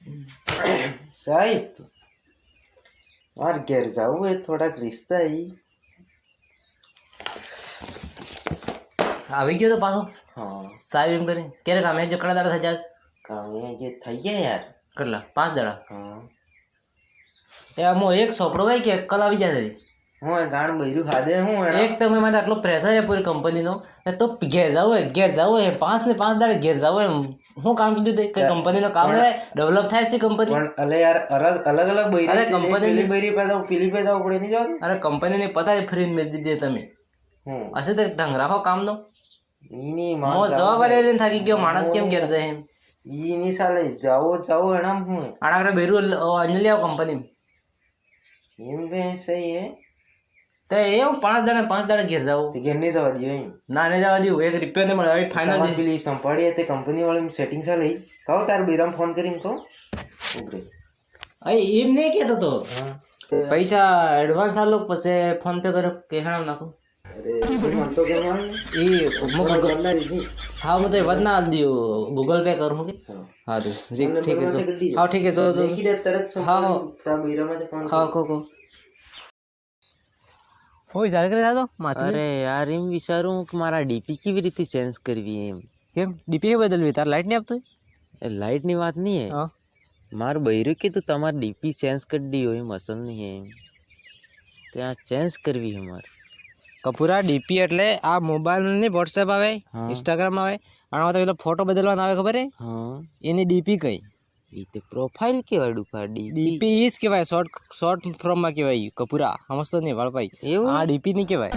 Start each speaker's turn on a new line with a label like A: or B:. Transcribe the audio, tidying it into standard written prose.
A: સાહેબ માર ઘેર જવું એ થોડાક રિશ્તા
B: આવી ગયો તો પાછો
A: હા
B: સાહેબ એમ કરી ક્યારે કામે જો કડા દાડા થઈ જાય
A: કામે જે થઈ ગયા યાર
B: કેટલા 5 દાડા
A: હા
B: એ આમો એક સોપડો હોય કે કલ આવી જાય છે
A: હું ગાણ બૈરું ખાધે હું
B: એક તમે મને આટલો પ્રેશર છે પૂરી કંપનીનો તો ઘેર જવું હોય 5 ને 5 દાડે ઘેર જવું હોય હું કામ કીધું તે કંપનીનો કામ થાય ડેવલપ થાય છે કંપની
A: પણ અલે યાર અલગ અલગ બૈરી
B: અરે કંપની
A: બૈરી પેલી પે જવું પડે નહીં જવાનું
B: અરે કંપનીની પતા ફ્રી મેં દીધી તમે
A: હું
B: હશે તો ઢંગ રાખો કામનો
A: ઈની
B: મો જવાબદારી લઈને થાકી ગયો માણસ કેમ ઘેર જાય એમ
A: ઈની સાલે જાવો એનામ હું
B: આના બેરું અંજલી આવ કંપની
A: એમ બે સહી હે
B: તો એવું 5 દાડે 5 દાડે ઘેર જાવ
A: તે ઘેર નહીં જવા દે એમ
B: ના નહીં જવા દઉં એક રૂપિયો નહીં મળે હવે ફાઇનલ
A: પેલી સંભાળી તે કંપની વાળી સેટિંગ છે લઈ કહો તાર બીરામ ફોન કરીને કહો ઉભરે
B: એમ નહીં કહેતો તો
A: હા
B: પૈસા એડવાન્સ આલો પછી ફોન પે કરો કે હેણામ નાખો
A: અરે મન તો કેમ આવે
B: એ હા હું તો વાત ના દઉં ગૂગલ પે કરું કે હા તો જી ઠીક છે હા ઠીક છે જો
A: તરત
B: હા
A: તાર બીરામાં ફોન
B: હા કો હોય ચાલે કરે દાદો માથે
C: અરે યાર એમ વિચારું કે મારા ડીપી કેવી રીતે ચેન્જ કરવી એમ
B: કેમ ડીપી બદલવી તાર લાઈટ નહીં આપતો
C: એ લાઇટની વાત નહીં હે
B: હા
C: મારું બૈરું કીધું તમારે ડીપી ચેન્જ કરી દી હોય એમ અસલ નહીં એમ ત્યાં ચેન્જ કરવી અમારે
B: કપૂરા ડીપી એટલે આ મોબાઈલ ની વોટ્સએપ આવે
C: હા.
B: ઇન્સ્ટાગ્રામ આવે આના માટે પેલો ફોટો બદલવાનો આવે ખબર હે
C: હા
B: એની ડીપી કઈ
C: એ તો પ્રોફાઇલ કેવાય ડુપા ડીપી
B: ડીપી ઈ જ કહેવાય શોર્ટ ફોર્મમાં કહેવાય કપૂરા સમજતો નહીં વાળભાઈ
C: એવું?
B: આ ડીપી નહીં કહેવાય